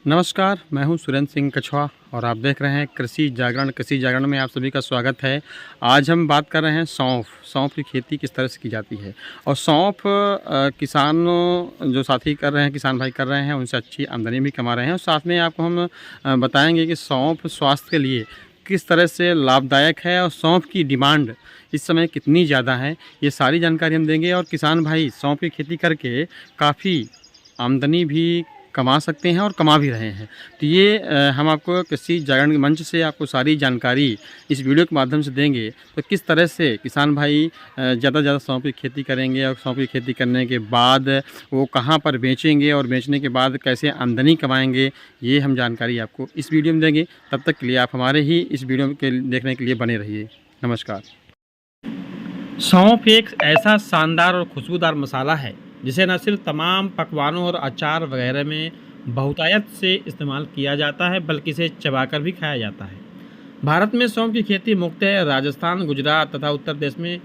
नमस्कार, मैं हूं सुरेंद्र सिंह कछवा और आप देख रहे हैं कृषि जागरण। कृषि जागरण में आप सभी का स्वागत है। आज हम बात कर रहे हैं सौंफ की खेती किस तरह से की जाती है। और सौंफ किसानों जो साथी कर रहे हैं, किसान भाई कर रहे हैं, उनसे अच्छी आमदनी भी कमा रहे हैं। और साथ में आपको हम बताएंगे कि सौंफ स्वास्थ्य के लिए किस तरह से लाभदायक है और सौंफ की डिमांड इस समय कितनी ज़्यादा है, ये सारी जानकारी हम देंगे। और किसान भाई सौंफ की खेती करके काफ़ी आमदनी भी कमा सकते हैं और कमा भी रहे हैं। तो ये हम आपको कृषि जागरण के मंच से आपको सारी जानकारी इस वीडियो के माध्यम से देंगे। तो किस तरह से किसान भाई ज़्यादा से ज़्यादा सौंफ की खेती करेंगे और सौंफ की खेती करने के बाद वो कहाँ पर बेचेंगे और बेचने के बाद कैसे आमदनी कमाएंगे, ये हम जानकारी आपको इस वीडियो में देंगे। तब तक के लिए आप हमारे ही इस वीडियो के देखने के लिए बने रहिए। नमस्कार। सौंफ एक ऐसा शानदार और खुशबूदार मसाला है जिसे न सिर्फ तमाम पकवानों और अचार वगैरह में बहुतायत से इस्तेमाल किया जाता है, बल्कि इसे चबाकर भी खाया जाता है। भारत में सौंफ की खेती मुख्यतः राजस्थान, गुजरात तथा उत्तर प्रदेश में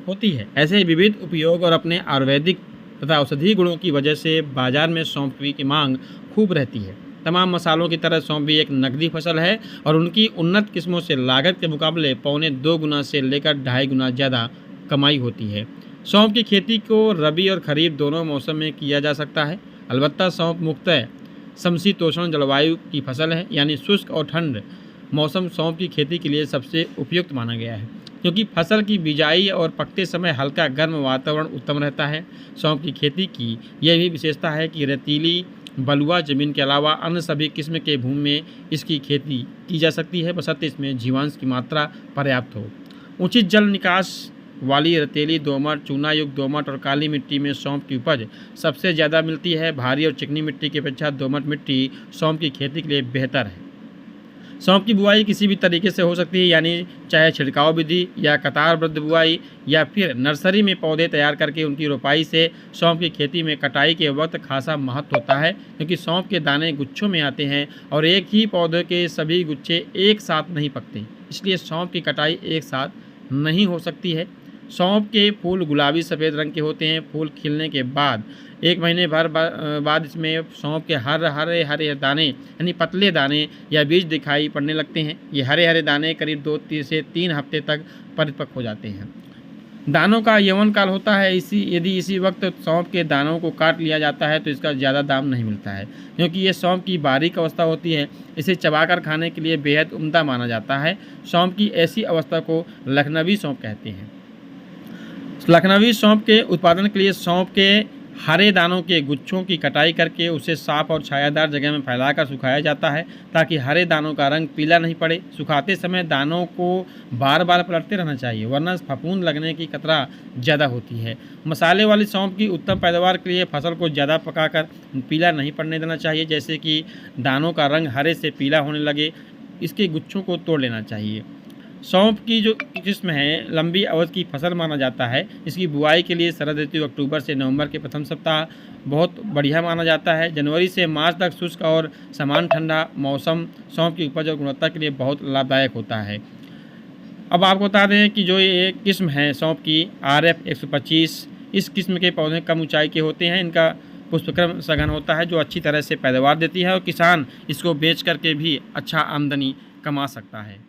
होती है। ऐसे ही विविध उपयोग और अपने आयुर्वेदिक तथा औषधीय गुणों की वजह से बाजार में सौंफ की मांग खूब रहती है। तमाम मसालों की तरह सौंफ भी एक नकदी फसल है और उनकी उन्नत किस्मों से लागत के मुकाबले 1.25 गुना से लेकर 2.5 गुना ज़्यादा कमाई होती है। सौंफ की खेती को रबी और खरीफ दोनों मौसम में किया जा सकता है। अलबत्ता सौंफ मुख्यतः समशीतोष्ण जलवायु की फसल है, यानी शुष्क और ठंड मौसम सौंफ की खेती के लिए सबसे उपयुक्त माना गया है, क्योंकि फसल की बिजाई और पकते समय हल्का गर्म वातावरण उत्तम रहता है। सौंफ की खेती की यह भी विशेषता है कि रेतीली बलुआ ज़मीन के अलावा अन्य सभी किस्म के भूमि में इसकी खेती की जा सकती है, बशर्ते इसमें जीवांश की मात्रा पर्याप्त हो। उचित जल निकास वाली रेतीली, दोमट, चूना युक्त दोमट और काली मिट्टी में सौंफ की उपज सबसे ज़्यादा मिलती है। भारी और चिकनी मिट्टी की अपेक्षा दोमट मिट्टी सौंफ की खेती के लिए बेहतर है। सौंफ की बुआई किसी भी तरीके से हो सकती है, यानी चाहे छिड़काव विधि या कतारबद्ध बुआई या फिर नर्सरी में पौधे तैयार करके उनकी रोपाई से। सौंफ की खेती में कटाई के वक्त खासा महत्व होता है, क्योंकि सौंफ के दाने गुच्छों में आते हैं और एक ही पौधे के सभी गुच्छे एक साथ नहीं पकते, इसलिए सौंफ की कटाई एक साथ नहीं हो सकती है। सौंफ के फूल गुलाबी सफ़ेद रंग के होते हैं। फूल खिलने के बाद 1 महीने भर बाद इसमें सौंफ के हरे हरे दाने, यानी पतले दाने या बीज दिखाई पड़ने लगते हैं। ये हरे हरे दाने करीब 2 से 3 हफ्ते तक परिपक्व हो जाते हैं। दानों का यौवन काल होता है। यदि इसी वक्त सौंफ के दानों को काट लिया जाता है तो इसका ज़्यादा दाम नहीं मिलता है, क्योंकि ये सौंफ की बारीक अवस्था होती है। इसे चबाकर खाने के लिए बेहद उम्दा माना जाता है। सौंफ की ऐसी अवस्था को लखनवी सौंफ कहते हैं। लखनवी सौंफ के उत्पादन के लिए सौंफ के हरे दानों के गुच्छों की कटाई करके उसे साफ और छायादार जगह में फैलाकर सुखाया जाता है, ताकि हरे दानों का रंग पीला नहीं पड़े। सुखाते समय दानों को बार बार पलटते रहना चाहिए, वरना फफूंद लगने की खतरा ज़्यादा होती है। मसाले वाली सौंफ की उत्तम पैदावार के लिए फसल को ज़्यादा पकाकर पीला नहीं पड़ने देना चाहिए, जैसे कि दानों का रंग हरे से पीला होने लगे। इसके गुच्छों को तोड़ लेना चाहिए। सौंफ की जो किस्म है लंबी अवधि की फसल माना जाता है। इसकी बुआई के लिए शरद ऋतु अक्टूबर से नवंबर के प्रथम सप्ताह बहुत बढ़िया माना जाता है। जनवरी से मार्च तक शुष्क और समान ठंडा मौसम सौंफ की उपज और गुणवत्ता के लिए बहुत लाभदायक होता है। अब आपको बता दें कि जो ये किस्म है सौंफ की RF 125, इस किस्म के पौधे कम ऊंचाई के होते हैं। इनका पुष्पक्रम सघन होता है, जो अच्छी तरह से पैदावार देती है और किसान इसको बेच करके भी अच्छा आमदनी कमा सकता है।